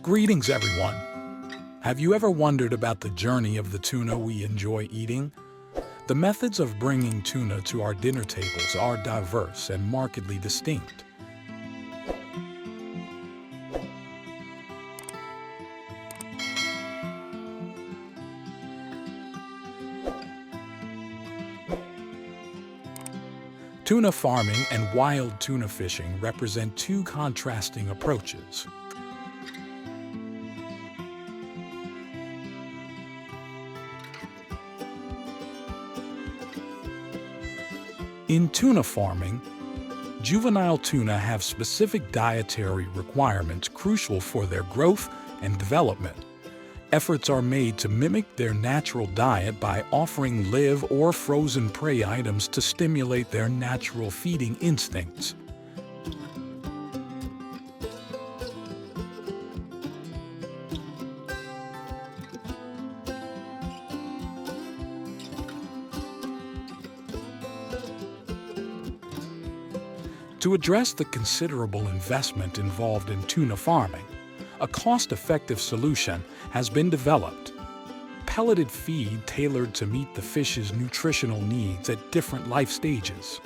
Greetings, everyone. Have you ever wondered about the journey of the tuna we enjoy eating? The methods of bringing tuna to our dinner tables are diverse and markedly distinct. Tuna farming and wild tuna fishing represent two contrasting approaches. In tuna farming, juvenile tuna have specific dietary requirements crucial for their growth and development. Efforts are made to mimic their natural diet by offering live or frozen prey items to stimulate their natural feeding instincts. To address the considerable investment involved in tuna farming, a cost-effective solution has been developed. Pelleted feed tailored to meet the fish's nutritional needs at different life stages.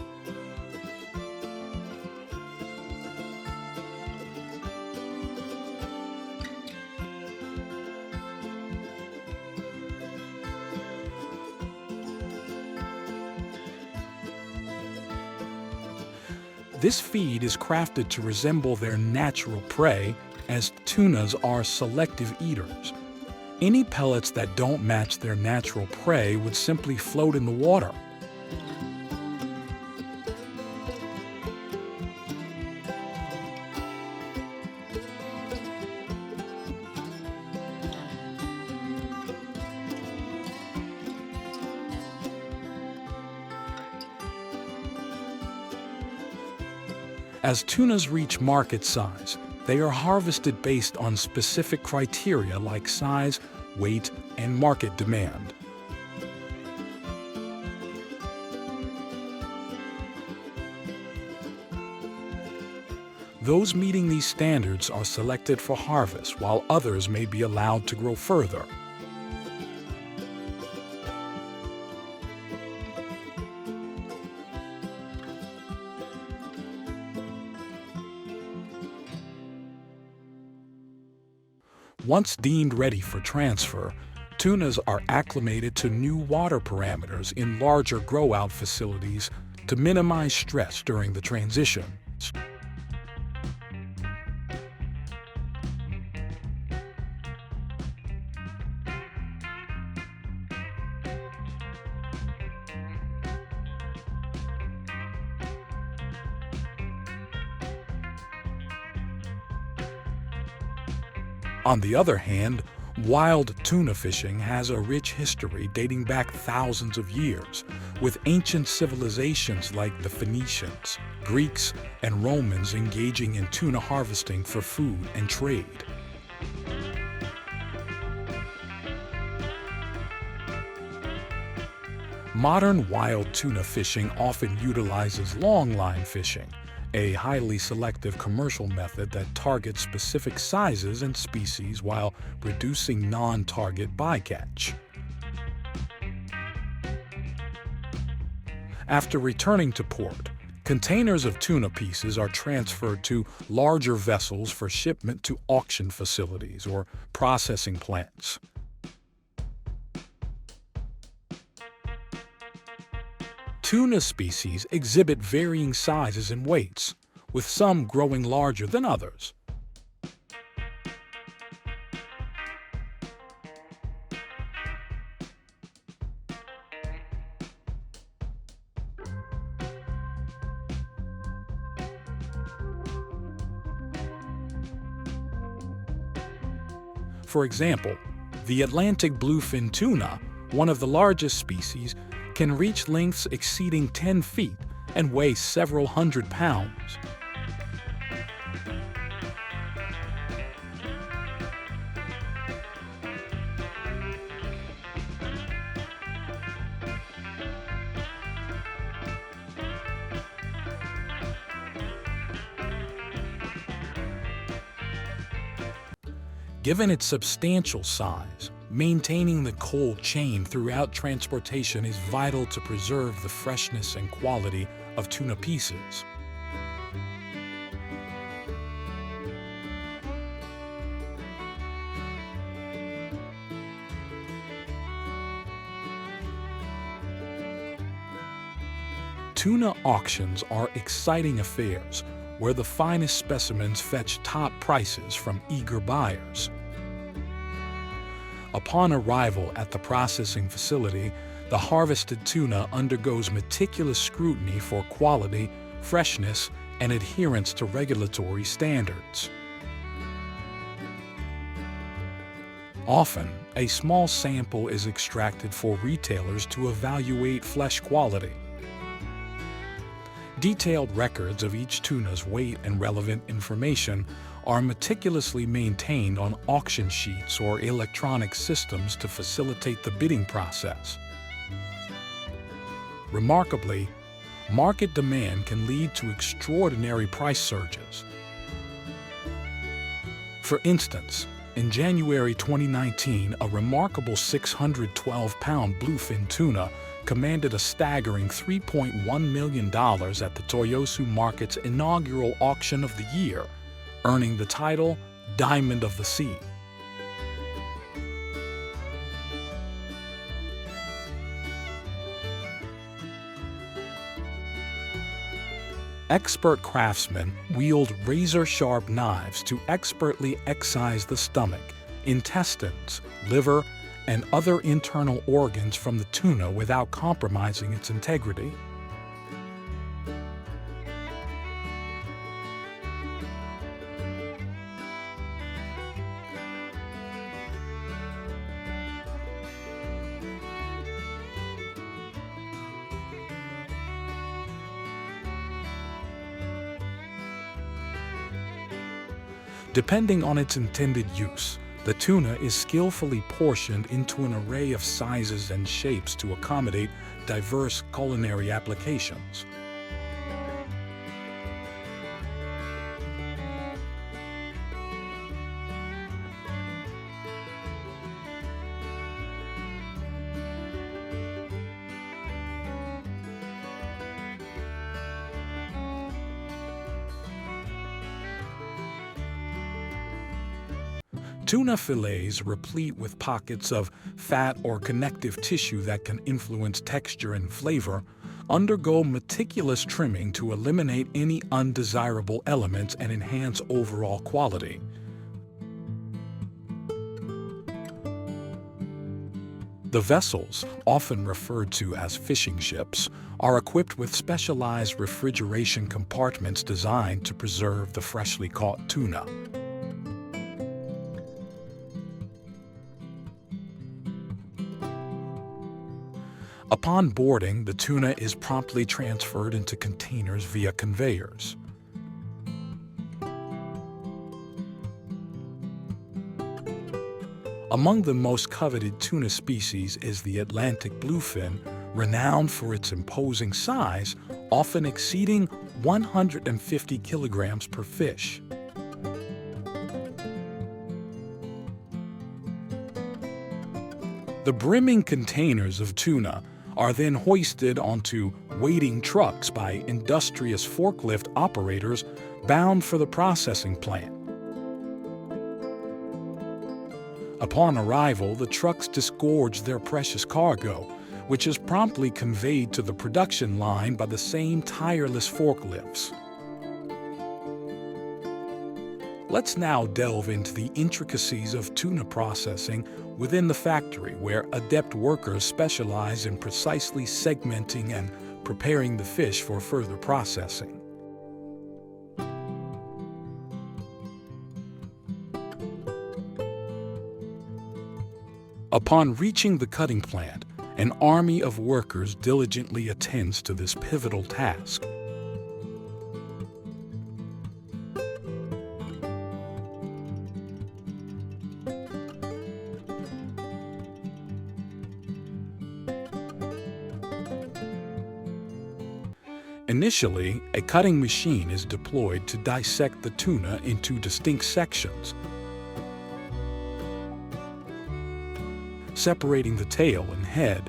This feed is crafted to resemble their natural prey, as tunas are selective eaters. Any pellets that don't match their natural prey would simply float in the water. As tunas reach market size, they are harvested based on specific criteria like size, weight, and market demand. Those meeting these standards are selected for harvest, while others may be allowed to grow further. Once deemed ready for transfer, tunas are acclimated to new water parameters in larger grow-out facilities to minimize stress during the transition. On the other hand, wild tuna fishing has a rich history dating back thousands of years, with ancient civilizations like the Phoenicians, Greeks, and Romans engaging in tuna harvesting for food and trade. Modern wild tuna fishing often utilizes longline fishing, a highly selective commercial method that targets specific sizes and species while reducing non-target bycatch. After returning to port, containers of tuna pieces are transferred to larger vessels for shipment to auction facilities or processing plants. Tuna species exhibit varying sizes and weights, with some growing larger than others. For example, the Atlantic bluefin tuna, one of the largest species, can reach lengths exceeding 10 feet and weigh several hundred pounds. Given its substantial size, maintaining the cold chain throughout transportation is vital to preserve the freshness and quality of tuna pieces. Tuna auctions are exciting affairs where the finest specimens fetch top prices from eager buyers. Upon arrival at the processing facility, the harvested tuna undergoes meticulous scrutiny for quality, freshness, and adherence to regulatory standards. Often, a small sample is extracted for retailers to evaluate flesh quality. Detailed records of each tuna's weight and relevant information are meticulously maintained on auction sheets or electronic systems to facilitate the bidding process. Remarkably, market demand can lead to extraordinary price surges. For instance, in January 2019, a remarkable 612-pound bluefin tuna commanded a staggering $3.1 million at the Toyosu Market's inaugural auction of the year, earning the title Diamond of the Sea. Expert craftsmen wield razor-sharp knives to expertly excise the stomach, intestines, liver, and other internal organs from the tuna without compromising its integrity. Depending on its intended use, the tuna is skillfully portioned into an array of sizes and shapes to accommodate diverse culinary applications. Tuna fillets, replete with pockets of fat or connective tissue that can influence texture and flavor, undergo meticulous trimming to eliminate any undesirable elements and enhance overall quality. The vessels, often referred to as fishing ships, are equipped with specialized refrigeration compartments designed to preserve the freshly caught tuna. Upon boarding, the tuna is promptly transferred into containers via conveyors. Among the most coveted tuna species is the Atlantic bluefin, renowned for its imposing size, often exceeding 150 kilograms per fish. The brimming containers of tuna are then hoisted onto waiting trucks by industrious forklift operators bound for the processing plant. Upon arrival, the trucks disgorge their precious cargo, which is promptly conveyed to the production line by the same tireless forklifts. Let's now delve into the intricacies of tuna processing within the factory, where adept workers specialize in precisely segmenting and preparing the fish for further processing. Upon reaching the cutting plant, an army of workers diligently attends to this pivotal task. Initially, a cutting machine is deployed to dissect the tuna into distinct sections. separating the tail and head.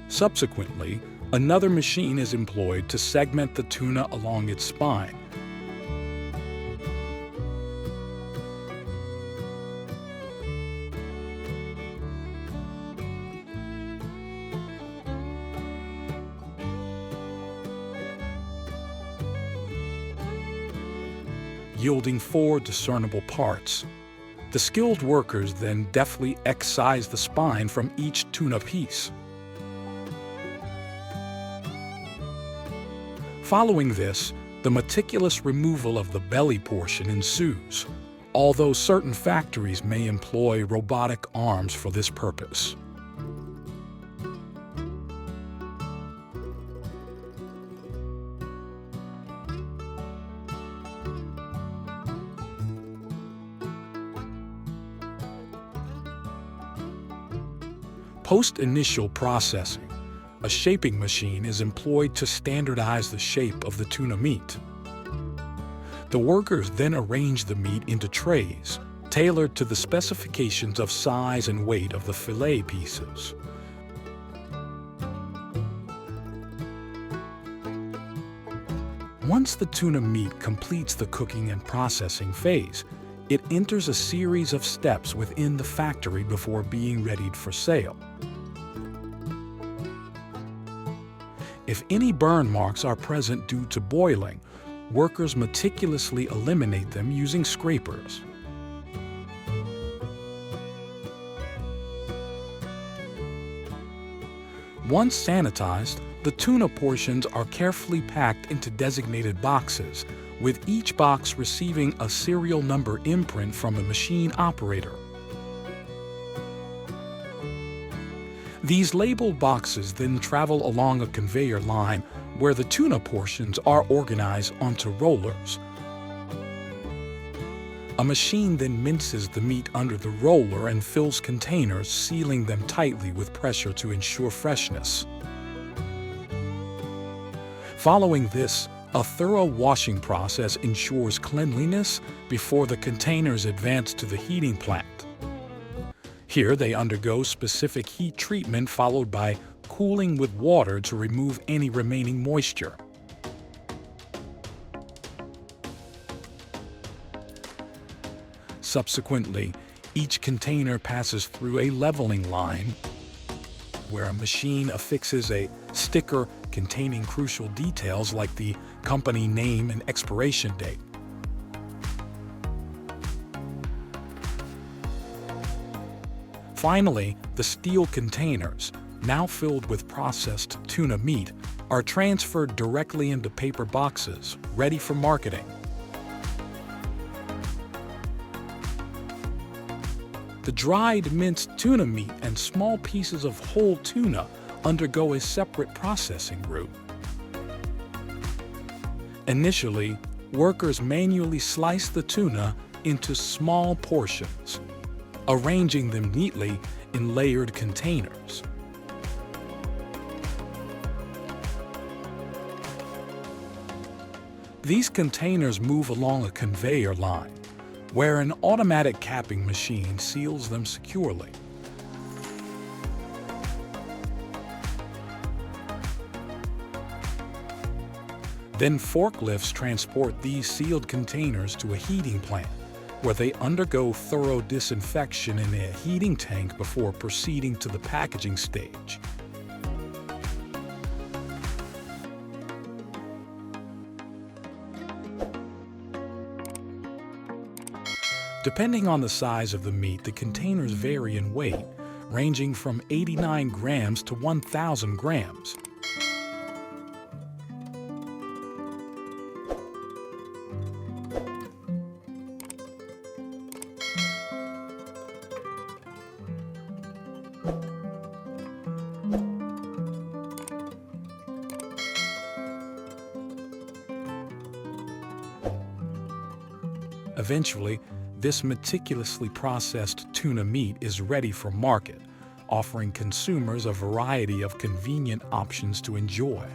Subsequently, another machine is employed to segment the tuna along its spine. Yielding 4 discernible parts. The skilled workers then deftly excise the spine from each tuna piece. Following this, the meticulous removal of the belly portion ensues, although certain factories may employ robotic arms for this purpose. Post-initial processing, a shaping machine is employed to standardize the shape of the tuna meat. The workers then arrange the meat into trays, tailored to the specifications of size and weight of the fillet pieces. Once the tuna meat completes the cooking and processing phase, it enters a series of steps within the factory before being readied for sale. If any burn marks are present due to boiling, workers meticulously eliminate them using scrapers. Once sanitized, the tuna portions are carefully packed into designated boxes, with each box receiving a serial number imprint from a machine operator. These labeled boxes then travel along a conveyor line where the tuna portions are organized onto rollers. A machine then minces the meat under the roller and fills containers, sealing them tightly with pressure to ensure freshness. Following this, a thorough washing process ensures cleanliness before the containers advance to the heating plant. Here they undergo specific heat treatment followed by cooling with water to remove any remaining moisture. Subsequently, each container passes through a leveling line where a machine affixes a sticker containing crucial details like the company name and expiration date. Finally, the steel containers, now filled with processed tuna meat, are transferred directly into paper boxes, ready for marketing. The dried minced tuna meat and small pieces of whole tuna undergo a separate processing route. Initially, workers manually slice the tuna into small portions, arranging them neatly in layered containers. These containers move along a conveyor line, where an automatic capping machine seals them securely. Then forklifts transport these sealed containers to a heating plant, where they undergo thorough disinfection in a heating tank before proceeding to the packaging stage. Depending on the size of the meat, the containers vary in weight, ranging from 89 grams to 1,000 grams. Eventually, this meticulously processed tuna meat is ready for market, offering consumers a variety of convenient options to enjoy.